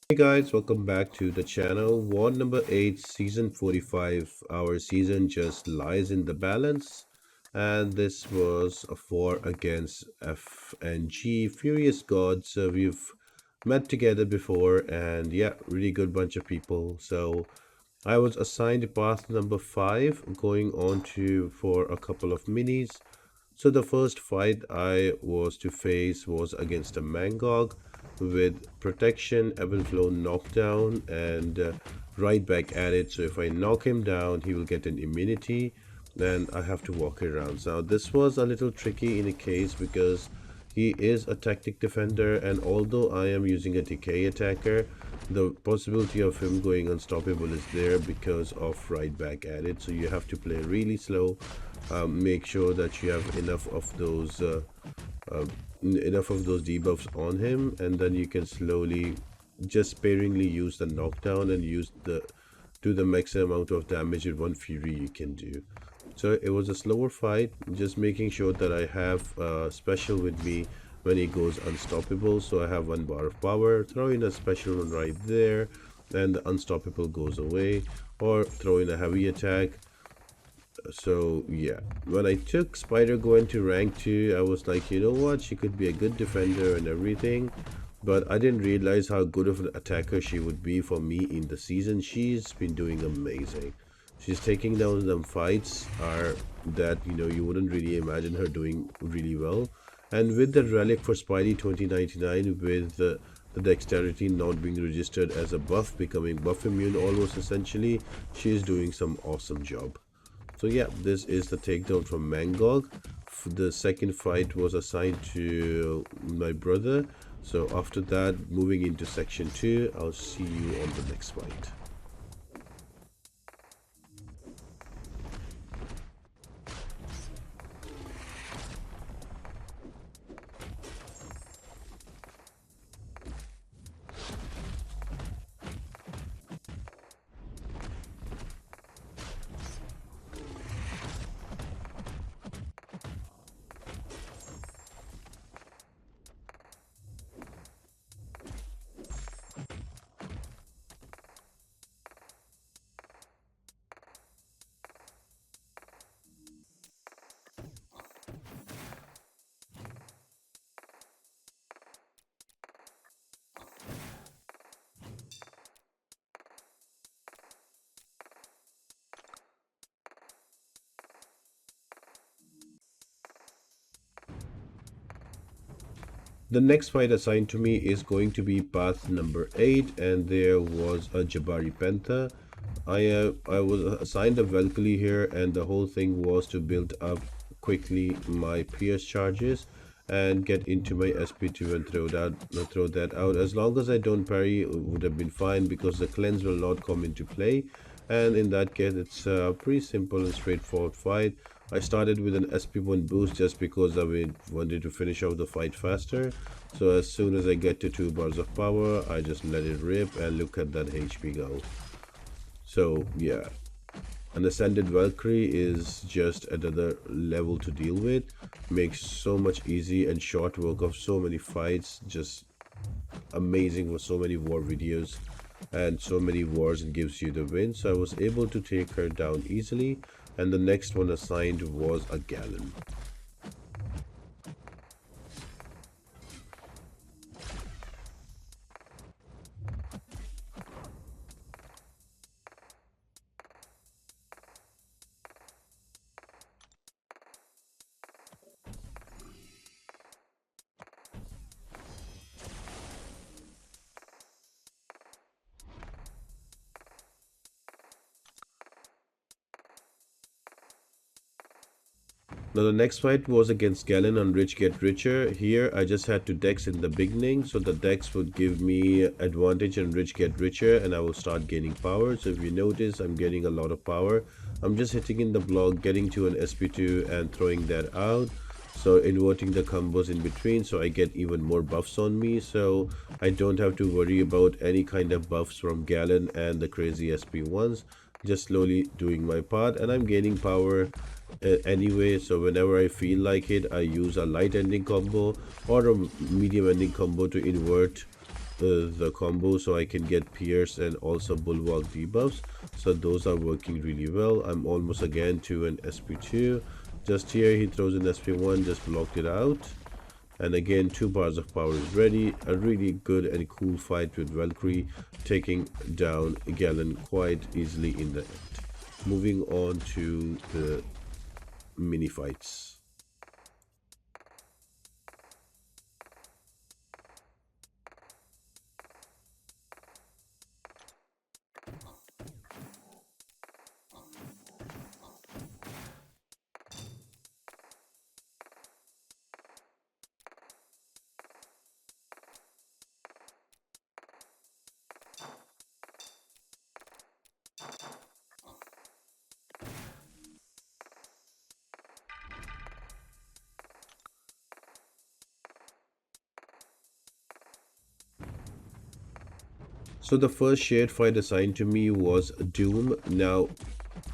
Hey guys, welcome back to the channel. War number 8, season 45. Our season just lies in the balance. And this was a war against F and G, Furious Gods. We've met together before, and yeah, really good bunch of people. So I was assigned path number 5, going on to for a couple of minis. So the first fight I was to face was against a Mangog with protection, ebb and flow knockdown, and right back at it. So if I knock him down, he will get an immunity. Then I have to walk around. Now this was a little tricky in a case because he is a tactic defender, and although I am using a decay attacker, the possibility of him going unstoppable is there because of right back at it. So you have to play really slow, make sure that you have uh, enough of those debuffs on him, and then you can slowly just sparingly use the knockdown and use the do the maximum amount of damage with one fury you can do. So it was a slower fight, just making sure that I have special with me when he goes unstoppable. So I have 1 bar of power, throw in a special one right there, and the unstoppable goes away, or throw in a heavy attack. So yeah, when I took Spideygwen to rank 2, I was like, you know what, she could be a good defender and everything, but I didn't realize how good of an attacker she would be for me in the season. She's been doing amazing. She's taking down some fights are that you wouldn't really imagine her doing really well. And with the relic for Spidey 2099, with the dexterity not being registered as a buff, becoming buff immune almost essentially, she is doing some awesome job. So yeah, this is the takedown from Mangog. The second fight was assigned to my brother. So after that, moving into section 2, I'll see you on the next fight. The next fight assigned to me is going to be path number 8, and there was a Jabari Panther. I was assigned a Valkyrie here, and the whole thing was to build up quickly my Pierce charges and get into my SP2 and throw that out. As long as I don't parry, it would have been fine because the cleanse will not come into play. And in that case, it's a pretty simple and straightforward fight. I started with an SP1 boost just because I wanted to finish off the fight faster. So as soon as I get to 2 bars of power, I just let it rip and look at that HP go. So yeah, an Ascended Valkyrie is just another level to deal with. Makes so much easy and short work of so many fights. Just amazing for so many war videos and so many wars, and gives you the win. So I was able to take her down easily. And the next one assigned was a Gallon. Now the next fight was against Galen on Rich Get Richer. Here I just had to dex in the beginning, so the dex would give me advantage on Rich Get Richer, and I will start gaining power. So if you notice, I'm getting a lot of power. I'm just hitting in the block, getting to an SP2 and throwing that out. So inverting the combos in between, so I get even more buffs on me, so I don't have to worry about any kind of buffs from Galen and the crazy SP1s. Just slowly doing my part, and I'm gaining power anyway. So whenever I feel like it, I use a light ending combo or a medium ending combo to invert the combo so I can get Pierce and also Bulwark debuffs. So those are working really well. I'm almost again to an SP2. Just here he throws an SP1, just blocked it out. And again, 2 bars of power is ready. A really good and cool fight with Valkyrie, taking down Galen quite easily in the end. Moving on to the mini fights. So the first shared fight assigned to me was Doom. Now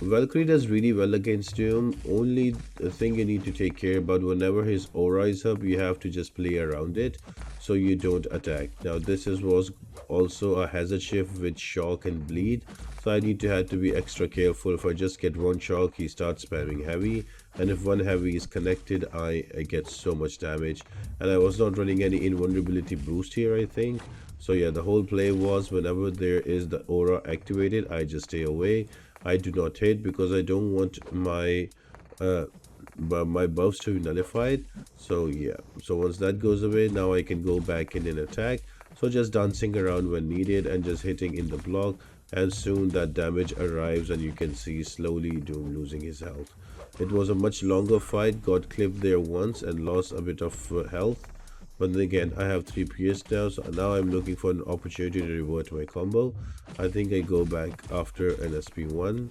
Valkyrie does really well against Doom. Only thing you need to take care about, whenever his aura is up, you have to just play around it so you don't attack. Now was also a hazard shift with shock and bleed, so I need to have to be extra careful. If I just get one shock, he starts spamming heavy, and if one heavy is connected, I get so much damage. And I was not running any invulnerability boost here, I think. So yeah, the whole play was whenever there is the aura activated, I just stay away. I do not hit because I don't want uh, my buffs to be nullified. So yeah, so once that goes away, now I can go back in and attack. So just dancing around when needed and just hitting in the block, and soon that damage arrives and you can see slowly Doom losing his health. It was a much longer fight, got clipped there once and lost a bit of health. But then again, I have 3 PS now, so now I'm looking for an opportunity to revert my combo. I think I go back after an SP1.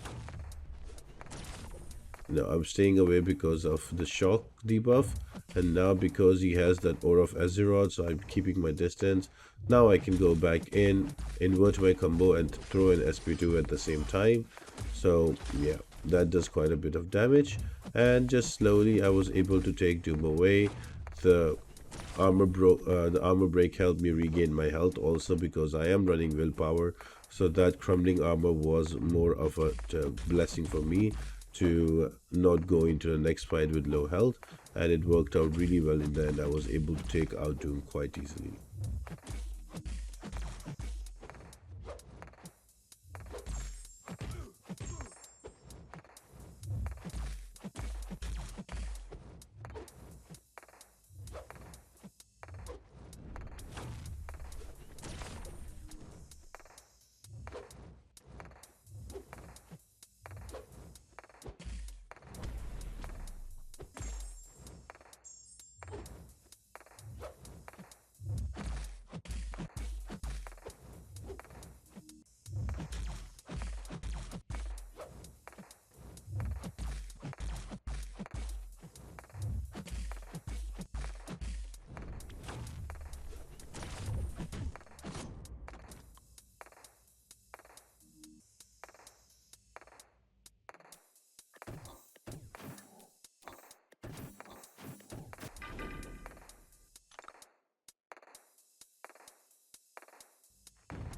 Now I'm staying away because of the shock debuff, and now because he has that aura of Azeroth, so I'm keeping my distance. Now I can go back in, invert my combo and throw an SP2 at the same time. So yeah, that does quite a bit of damage, and just slowly I was able to take Doom away. The the armor break helped me regain my health also because I am running willpower, so that crumbling armor was more of a blessing for me to not go into the next fight with low health, and it worked out really well in the end. I was able to take out Doom quite easily.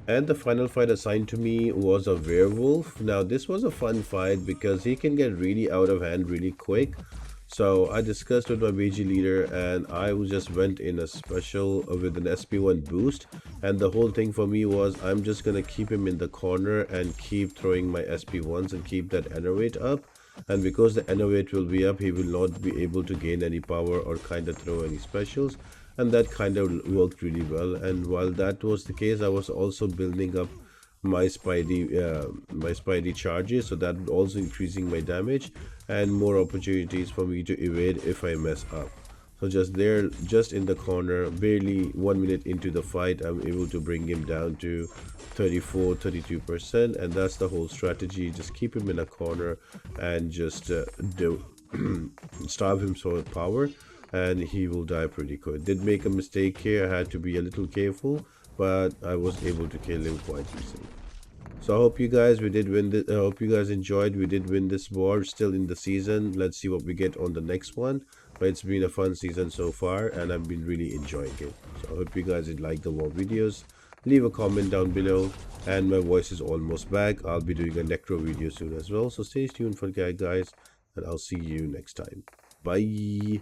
And the final fight assigned to me was a werewolf. Now, this was a fun fight because he can get really out of hand really quick. So I discussed with my BG leader, and I just went in a special with an SP1 boost. And the whole thing for me was I'm just gonna keep him in the corner and keep throwing my SP1s and keep that innovate up. And because the innovate will be up, he will not be able to gain any power or kind of throw any specials, and that kind of worked really well. And while that was the case, I was also building up my spidey charges, so that also increasing my damage and more opportunities for me to evade if I mess up. So just there, just in the corner, barely 1 minute into the fight, I'm able to bring him down to 32%, and that's the whole strategy. Just keep him in a corner and just do starve him for power, and he will die pretty quick. Did make a mistake here, I had to be a little careful, but I was able to kill him quite easily. So I hope you guys we did win this. I hope you guys enjoyed. We did win this war. Still in the season. Let's see what we get on the next one. But it's been a fun season so far, and I've been really enjoying it. So I hope you guys did like the war videos. leave a comment down below. And my voice is almost back. I'll be doing a necro video soon as well. So stay tuned for that, guys, and I'll see you next time. Bye.